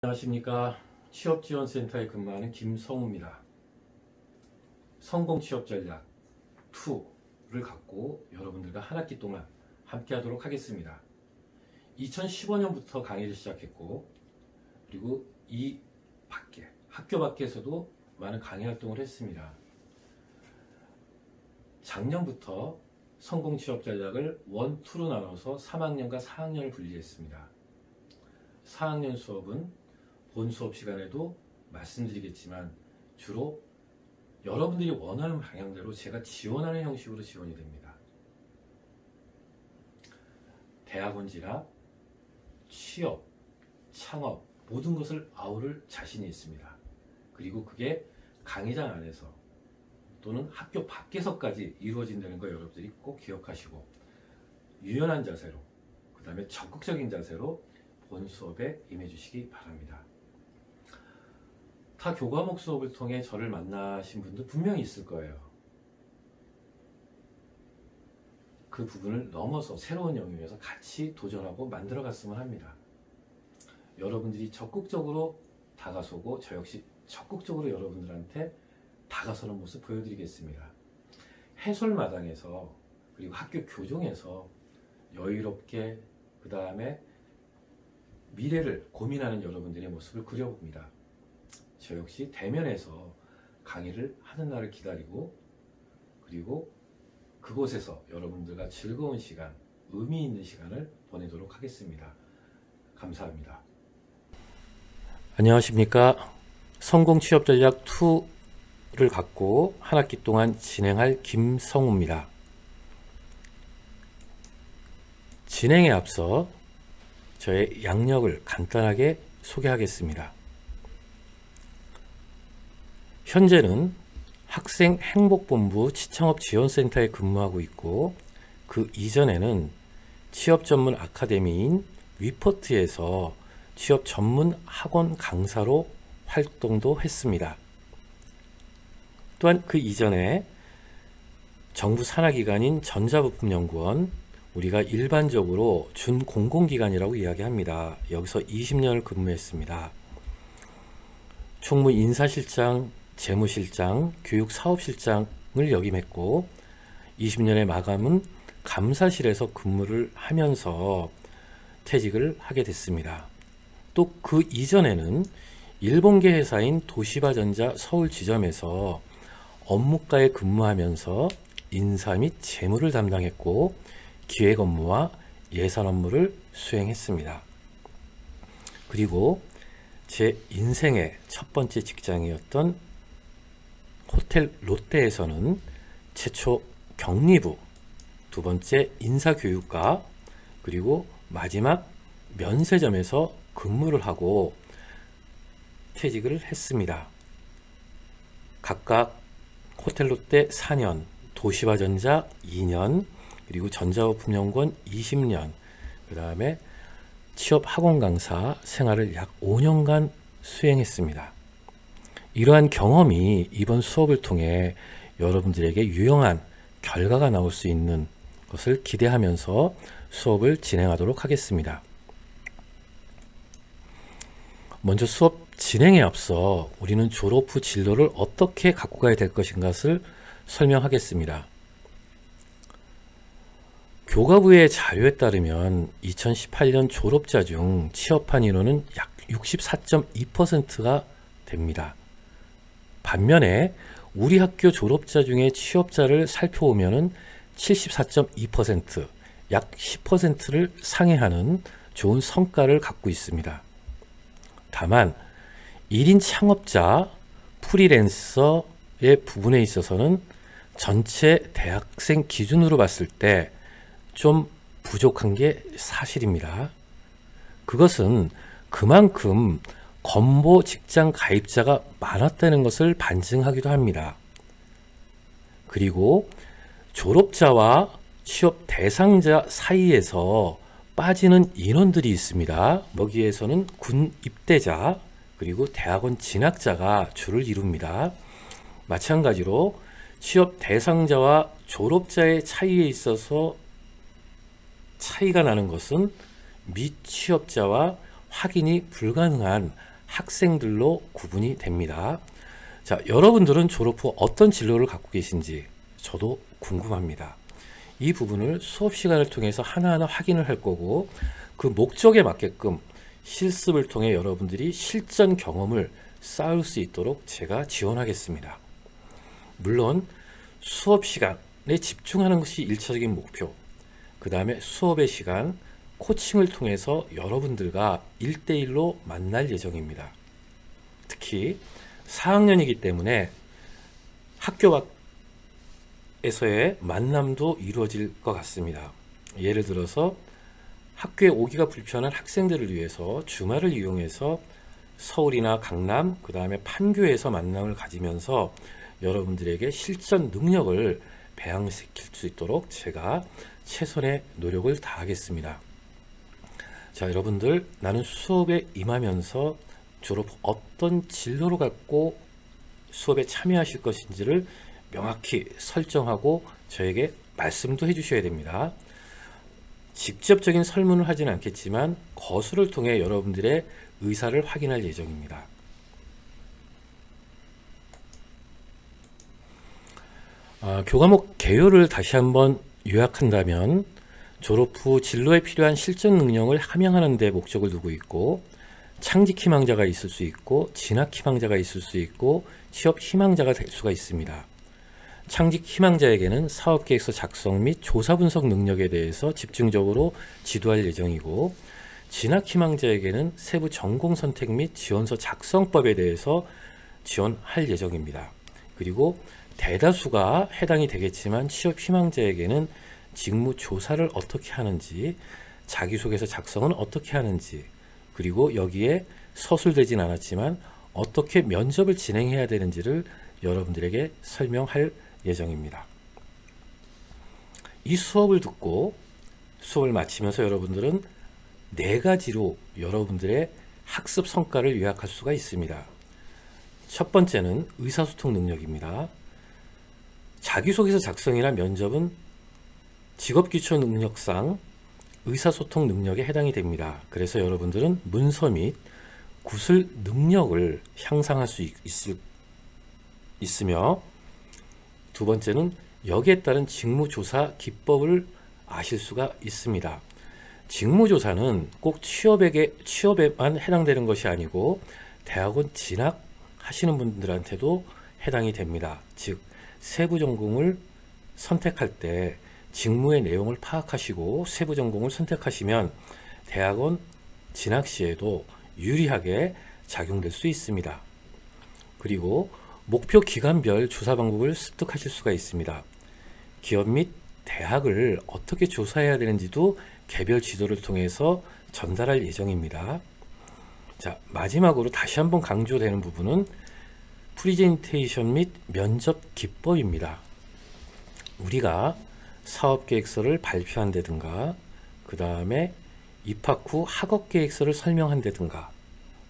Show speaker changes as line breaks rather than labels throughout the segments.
안녕하십니까. 취업지원센터에 근무하는 김성우입니다. 성공취업전략 2를 갖고 여러분들과 한 학기 동안 함께 하도록 하겠습니다. 2015년부터 강의를 시작했고, 그리고 이 밖에, 학교 밖에서도 많은 강의 활동을 했습니다. 작년부터 성공취업전략을 1, 2로 나눠서 3학년과 4학년을 분리했습니다. 4학년 수업은 본 수업 시간에도 말씀드리겠지만 주로 여러분들이 원하는 방향대로 제가 지원하는 형식으로 지원이 됩니다. 대학원 진학, 취업, 창업 모든 것을 아우를 자신이 있습니다. 그리고 그게 강의장 안에서 또는 학교 밖에서까지 이루어진다는 거 여러분들이 꼭 기억하시고 유연한 자세로, 그 다음에 적극적인 자세로 본 수업에 임해 주시기 바랍니다. 타 교과목 수업을 통해 저를 만나신 분도 분명히 있을 거예요. 그 부분을 넘어서 새로운 영역에서 같이 도전하고 만들어 갔으면 합니다. 여러분들이 적극적으로 다가서고 저 역시 적극적으로 여러분들한테 다가서는 모습 보여드리겠습니다. 해설마당에서 그리고 학교 교정에서 여유롭게 그 다음에 미래를 고민하는 여러분들의 모습을 그려봅니다. 저 역시 대면에서 강의를 하는 날을 기다리고, 그리고 그곳에서 여러분들과 즐거운 시간, 의미 있는 시간을 보내도록 하겠습니다. 감사합니다. 안녕하십니까. 성공취업전략 2를 갖고 한 학기 동안 진행할 김성우입니다. 진행에 앞서 저의 양력을 간단하게 소개하겠습니다. 현재는 학생행복본부 취창업지원센터에 근무하고 있고, 그 이전에는 취업 전문 아카데미인 위퍼트에서 취업 전문 학원 강사로 활동도 했습니다. 또한 그 이전에 정부 산하기관인 전자부품연구원, 우리가 일반적으로 준공공기관이라고 이야기합니다. 여기서 20년을 근무했습니다. 총무 인사실장, 재무실장, 교육사업실장을 역임했고 20년의 마감은 감사실에서 근무를 하면서 퇴직을 하게 됐습니다. 또 그 이전에는 일본계 회사인 도시바전자 서울지점에서 업무과에 근무하면서 인사 및 재무를 담당했고 기획 업무와 예산 업무를 수행했습니다. 그리고 제 인생의 첫 번째 직장이었던 호텔 롯데에서는 최초 격리부, 두 번째 인사교육과, 그리고 마지막 면세점에서 근무를 하고 퇴직을 했습니다. 각각 호텔 롯데 4년, 도시바전자 2년, 그리고 전자부품연구원 20년, 그 다음에 취업학원 강사 생활을 약 5년간 수행했습니다. 이러한 경험이 이번 수업을 통해 여러분들에게 유용한 결과가 나올 수 있는 것을 기대하면서 수업을 진행하도록 하겠습니다. 먼저 수업 진행에 앞서 우리는 졸업 후 진로를 어떻게 갖고 가야 될 것인가를 설명하겠습니다. 교과부의 자료에 따르면 2018년 졸업자 중 취업한 인원은 약 64.2%가 됩니다. 반면에 우리 학교 졸업자 중에 취업자를 살펴보면 74.2%, 약 10%를 상회하는 좋은 성과를 갖고 있습니다. 다만 1인 창업자, 프리랜서의 부분에 있어서는 전체 대학생 기준으로 봤을 때 좀 부족한 게 사실입니다. 그것은 그만큼 건보 직장 가입자가 많았다는 것을 반증하기도 합니다. 그리고 졸업자와 취업 대상자 사이에서 빠지는 인원들이 있습니다. 여기에서는 군 입대자 그리고 대학원 진학자가 주를 이룹니다. 마찬가지로 취업 대상자와 졸업자의 차이에 있어서 차이가 나는 것은 미취업자와 확인이 불가능한 학생들로 구분이 됩니다. 자, 여러분들은 졸업 후 어떤 진로를 갖고 계신지 저도 궁금합니다. 이 부분을 수업 시간을 통해서 하나하나 확인을 할 거고, 그 목적에 맞게끔 실습을 통해 여러분들이 실전 경험을 쌓을 수 있도록 제가 지원하겠습니다. 물론 수업 시간에 집중하는 것이 1차적인 목표, 그 다음에 수업의 시간, 코칭을 통해서 여러분들과 1대1로 만날 예정입니다. 특히 4학년이기 때문에 학교 밖에서의 만남도 이루어질 것 같습니다. 예를 들어서 학교에 오기가 불편한 학생들을 위해서 주말을 이용해서 서울이나 강남, 그 다음에 판교에서 만남을 가지면서 여러분들에게 실전 능력을 배양시킬 수 있도록 제가 최선의 노력을 다하겠습니다. 자, 여러분들, 나는 수업에 임하면서 졸업 후 어떤 진로를 갖고 수업에 참여하실 것인지를 명확히 설정하고 저에게 말씀도 해주셔야 됩니다. 직접적인 설문을 하지는 않겠지만 거수를 통해 여러분들의 의사를 확인할 예정입니다. 교과목 개요를 다시 한번 요약한다면, 졸업 후 진로에 필요한 실전 능력을 함양하는 데 목적을 두고 있고, 창직 희망자가 있을 수 있고, 진학 희망자가 있을 수 있고, 취업 희망자가 될 수가 있습니다. 창직 희망자에게는 사업계획서 작성 및 조사 분석 능력에 대해서 집중적으로 지도할 예정이고, 진학 희망자에게는 세부 전공 선택 및 지원서 작성법에 대해서 지원할 예정입니다. 그리고 대다수가 해당이 되겠지만 취업 희망자에게는 직무 조사를 어떻게 하는지, 자기소개서 작성은 어떻게 하는지, 그리고 여기에 서술되진 않았지만 어떻게 면접을 진행해야 되는지를 여러분들에게 설명할 예정입니다. 이 수업을 듣고 수업을 마치면서 여러분들은 4가지로 여러분들의 학습 성과를 요약할 수가 있습니다. 첫 번째는 의사소통 능력입니다. 자기소개서 작성이나 면접은 직업기초 능력상 의사소통 능력에 해당이 됩니다. 그래서 여러분들은 문서 및 구술 능력을 향상할 수 있으며, 두 번째는 여기에 따른 직무조사 기법을 아실 수가 있습니다. 직무조사는 꼭 취업에만 해당되는 것이 아니고 대학원 진학하시는 분들한테도 해당이 됩니다. 즉, 세부 전공을 선택할 때 직무의 내용을 파악하시고 세부 전공을 선택하시면 대학원 진학 시에도 유리하게 작용될 수 있습니다. 그리고 목표 기관별 조사 방법을 습득하실 수가 있습니다. 기업 및 대학을 어떻게 조사해야 되는지도 개별 지도를 통해서 전달할 예정입니다. 자, 마지막으로 다시 한번 강조되는 부분은 프리젠테이션 및 면접 기법입니다. 우리가 사업계획서를 발표한다든가, 그 다음에 입학 후 학업계획서를 설명한다든가,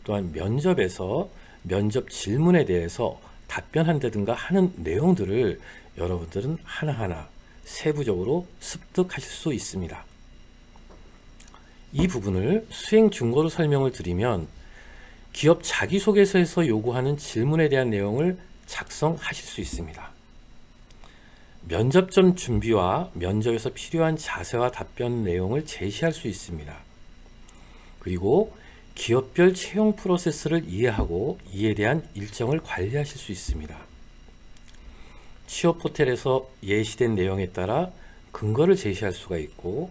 또한 면접에서 면접 질문에 대해서 답변한다든가 하는 내용들을 여러분들은 하나하나 세부적으로 습득하실 수 있습니다. 이 부분을 수행 준거로 설명을 드리면, 기업 자기소개서에서 요구하는 질문에 대한 내용을 작성하실 수 있습니다. 면접 전 준비와 면접에서 필요한 자세와 답변 내용을 제시할 수 있습니다. 그리고 기업별 채용 프로세스를 이해하고 이에 대한 일정을 관리하실 수 있습니다. 취업 포털에서 예시된 내용에 따라 근거를 제시할 수가 있고,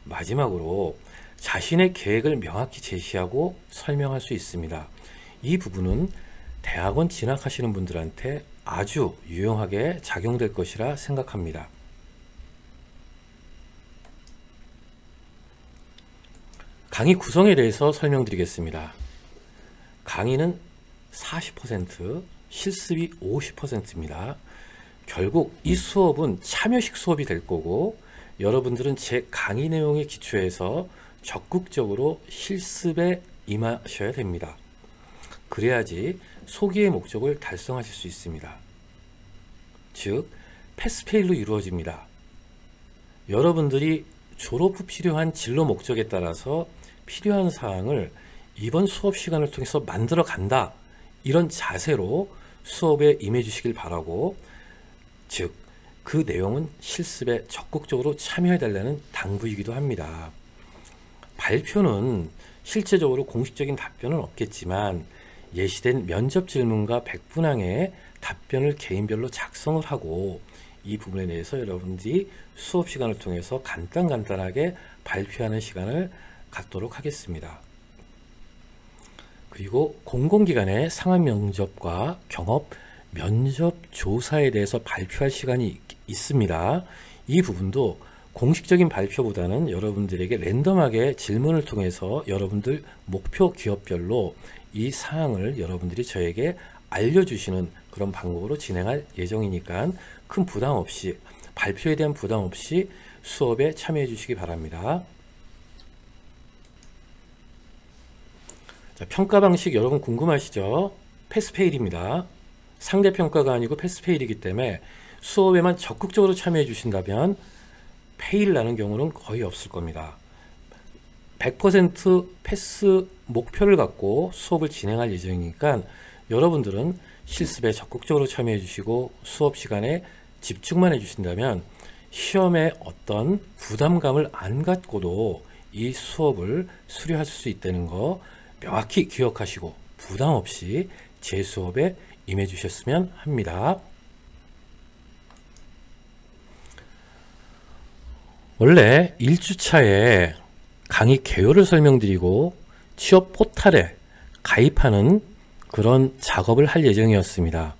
마지막으로 자신의 계획을 명확히 제시하고 설명할 수 있습니다. 이 부분은 대학원 진학하시는 분들한테 아주 유용하게 작용될 것이라 생각합니다. 강의 구성에 대해서 설명드리겠습니다. 강의는 40%, 실습이 50%입니다. 결국 이 수업은 참여식 수업이 될 거고, 여러분들은 제 강의 내용에 기초해서 적극적으로 실습에 임하셔야 됩니다. 그래야지 소기의 목적을 달성하실 수 있습니다. 즉, 패스페일로 이루어집니다. 여러분들이 졸업 후 필요한 진로 목적에 따라서 필요한 사항을 이번 수업 시간을 통해서 만들어 간다, 이런 자세로 수업에 임해 주시길 바라고, 즉 그 내용은 실습에 적극적으로 참여해 달라는 당부이기도 합니다. 발표는 실제적으로 공식적인 답변은 없겠지만 예시된 면접 질문과 100분항의 답변을 개인별로 작성을 하고, 이 부분에 대해서 여러분들이 수업 시간을 통해서 간단하게 발표하는 시간을 갖도록 하겠습니다. 그리고 공공기관의 상한 면접과 경업 면접 조사에 대해서 발표할 시간이 있습니다. 이 부분도 공식적인 발표보다는 여러분들에게 랜덤하게 질문을 통해서 여러분들 목표 기업별로 이 사항을 여러분들이 저에게 알려주시는 그런 방법으로 진행할 예정이니까 큰 부담 없이, 발표에 대한 부담 없이 수업에 참여해 주시기 바랍니다. 자, 평가 방식 여러분 궁금하시죠? 패스페일입니다. 상대평가가 아니고 패스페일이기 때문에 수업에만 적극적으로 참여해 주신다면 페일 나는 경우는 거의 없을 겁니다. 100% 패스 목표를 갖고 수업을 진행할 예정이니까 여러분들은 실습에 적극적으로 참여해 주시고 수업 시간에 집중만 해 주신다면 시험에 어떤 부담감을 안 갖고도 이 수업을 수료할 수 있다는 거 명확히 기억하시고 부담 없이 제 수업에 임해 주셨으면 합니다. 원래 1주차에 강의 개요를 설명드리고 취업 포탈에 가입하는 그런 작업을 할 예정이었습니다.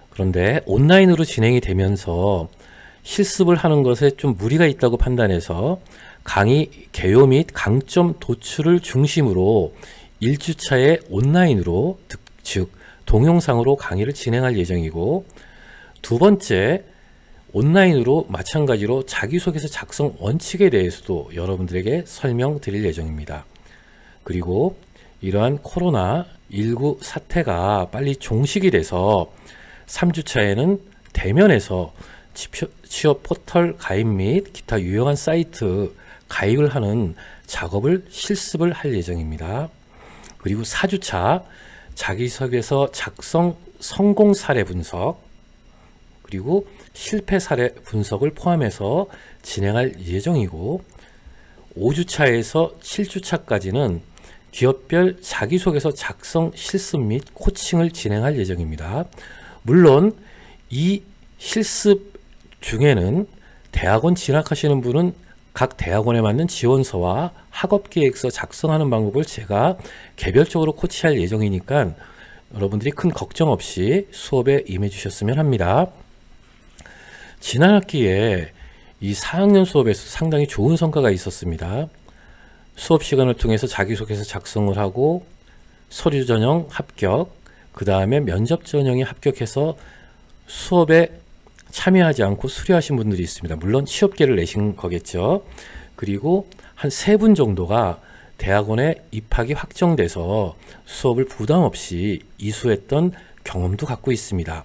그런데 온라인으로 진행이 되면서 실습을 하는 것에 좀 무리가 있다고 판단해서 강의 개요 및 강점 도출을 중심으로 1주차에 온라인으로, 즉 동영상으로 강의를 진행할 예정이고, 두 번째 온라인으로 마찬가지로 자기소개서 작성 원칙에 대해서도 여러분들에게 설명드릴 예정입니다. 그리고 이러한 코로나19 사태가 빨리 종식이 돼서 3주차에는 대면에서 취업 포털 가입 및 기타 유용한 사이트 가입을 하는 작업을 실습을 할 예정입니다. 그리고 4주차 자기소개서 작성 성공 사례 분석, 그리고 실패 사례 분석을 포함해서 진행할 예정이고, 5주차에서 7주차까지는 기업별 자기소개서 작성 실습 및 코칭을 진행할 예정입니다. 물론 이 실습 중에는 대학원 진학하시는 분은 각 대학원에 맞는 지원서와 학업계획서 작성하는 방법을 제가 개별적으로 코치할 예정이니까 여러분들이 큰 걱정 없이 수업에 임해 주셨으면 합니다. 지난 학기에 이 4학년 수업에서 상당히 좋은 성과가 있었습니다. 수업 시간을 통해서 자기소개서 작성을 하고 서류 전형 합격, 그 다음에 면접 전형에 합격해서 수업에 참여하지 않고 수료하신 분들이 있습니다. 물론 취업계를 내신 거겠죠. 그리고 한 3분 정도가 대학원에 입학이 확정돼서 수업을 부담 없이 이수했던 경험도 갖고 있습니다.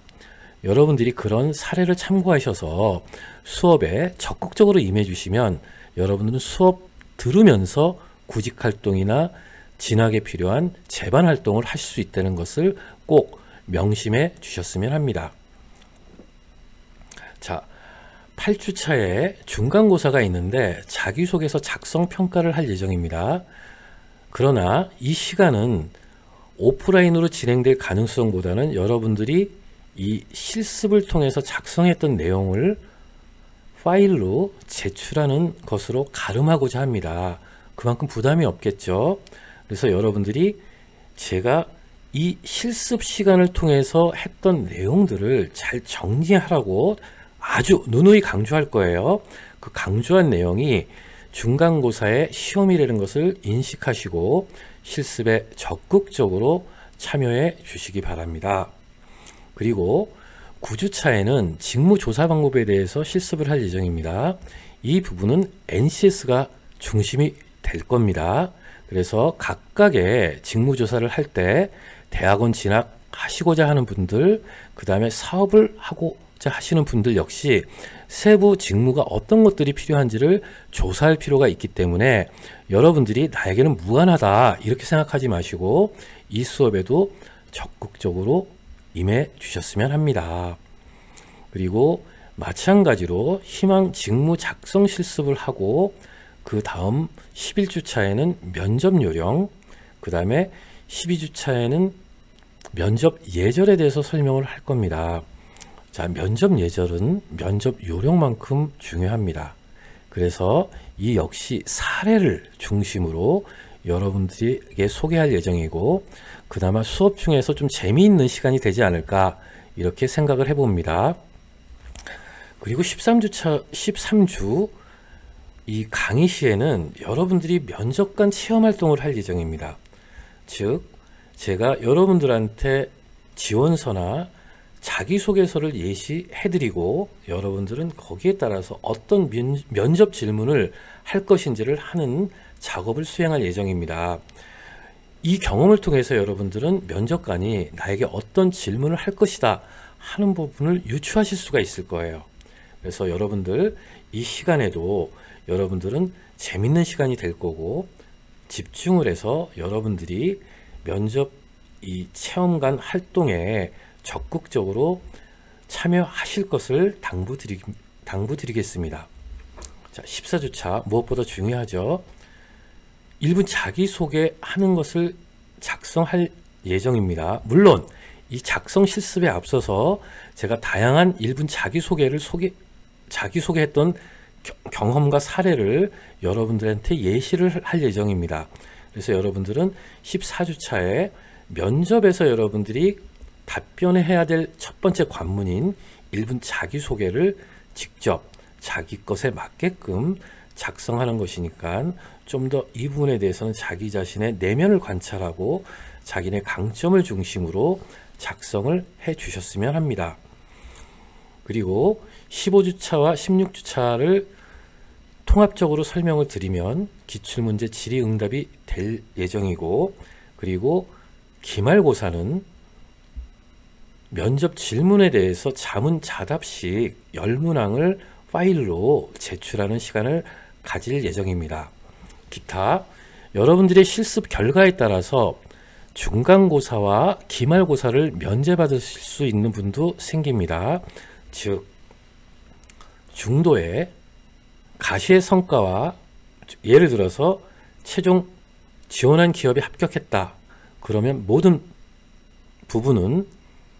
여러분들이 그런 사례를 참고하셔서 수업에 적극적으로 임해 주시면 여러분들은 수업 들으면서 구직활동이나 진학에 필요한 재반활동을 하실 수 있다는 것을 꼭 명심해 주셨으면 합니다. 자, 8주차에 중간고사가 있는데 자기소개서 작성 평가를 할 예정입니다. 그러나 이 시간은 오프라인으로 진행될 가능성보다는 여러분들이 이 실습을 통해서 작성했던 내용을 파일로 제출하는 것으로 가름하고자 합니다. 그만큼 부담이 없겠죠. 그래서 여러분들이 제가 이 실습 시간을 통해서 했던 내용들을 잘 정리하라고 아주 누누이 강조할 거예요. 그 강조한 내용이 중간고사의 시험이라는 것을 인식하시고 실습에 적극적으로 참여해 주시기 바랍니다. 그리고 9주차에는 직무조사 방법에 대해서 실습을 할 예정입니다. 이 부분은 NCS가 중심이 될 겁니다. 그래서 각각의 직무조사를 할 때 대학원 진학하시고자 하는 분들, 그 다음에 사업을 하고 하고자 하시는 분들 역시 세부 직무가 어떤 것들이 필요한지를 조사할 필요가 있기 때문에 여러분들이 나에게는 무관하다 이렇게 생각하지 마시고 이 수업에도 적극적으로 임해 주셨으면 합니다. 그리고 마찬가지로 희망 직무 작성 실습을 하고 그 다음 11주차에는 면접 요령, 그 다음에 12주차에는 면접 예절에 대해서 설명을 할 겁니다. 자, 면접 예절은 면접 요령만큼 중요합니다. 그래서 이 역시 사례를 중심으로 여러분들에게 소개할 예정이고 그나마 수업 중에서 좀 재미있는 시간이 되지 않을까 이렇게 생각을 해봅니다. 그리고 13주 이 강의 시에는 여러분들이 면접관 체험 활동을 할 예정입니다. 즉 제가 여러분들한테 지원서나 자기소개서를 예시해드리고 여러분들은 거기에 따라서 어떤 면접 질문을 할 것인지를 하는 작업을 수행할 예정입니다. 이 경험을 통해서 여러분들은 면접관이 나에게 어떤 질문을 할 것이다 하는 부분을 유추하실 수가 있을 거예요. 그래서 여러분들 이 시간에도 여러분들은 재밌는 시간이 될 거고 집중을 해서 여러분들이 면접 이 체험관 활동에 적극적으로 참여하실 것을 당부드리겠습니다. 자, 14주차 무엇보다 중요하죠. 1분 자기소개 하는 것을 작성할 예정입니다. 물론 이 작성 실습에 앞서서 제가 다양한 1분 자기소개했던 경험과 사례를 여러분들한테 예시를 할 예정입니다. 그래서 여러분들은 14주차에 면접에서 여러분들이 답변해야 될 첫 번째 관문인 1분 자기소개를 직접 자기 것에 맞게끔 작성하는 것이니까 좀 더 이 부분에 대해서는 자기 자신의 내면을 관찰하고 자기네 강점을 중심으로 작성을 해 주셨으면 합니다. 그리고 15주차와 16주차를 통합적으로 설명을 드리면 기출문제 질의응답이 될 예정이고 그리고 기말고사는 면접 질문에 대해서 자문자답식 10문항을 파일로 제출하는 시간을 가질 예정입니다. 기타 여러분들의 실습 결과에 따라서 중간고사와 기말고사를 면제받으실 수 있는 분도 생깁니다. 즉 중도의 가시의 성과와 예를 들어서 최종 지원한 기업에 합격했다. 그러면 모든 부분은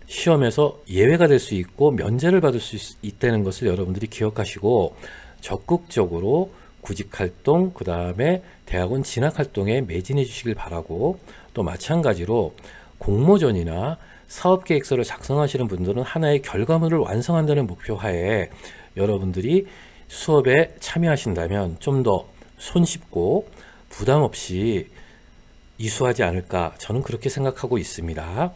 시험에서 예외가 될 수 있고 면제를 받을 수 있다는 것을 여러분들이 기억하시고 적극적으로 구직활동, 그 다음에 대학원 진학활동에 매진해 주시길 바라고 또 마찬가지로 공모전이나 사업계획서를 작성하시는 분들은 하나의 결과물을 완성한다는 목표 하에 여러분들이 수업에 참여하신다면 좀 더 손쉽고 부담 없이 이수하지 않을까 저는 그렇게 생각하고 있습니다.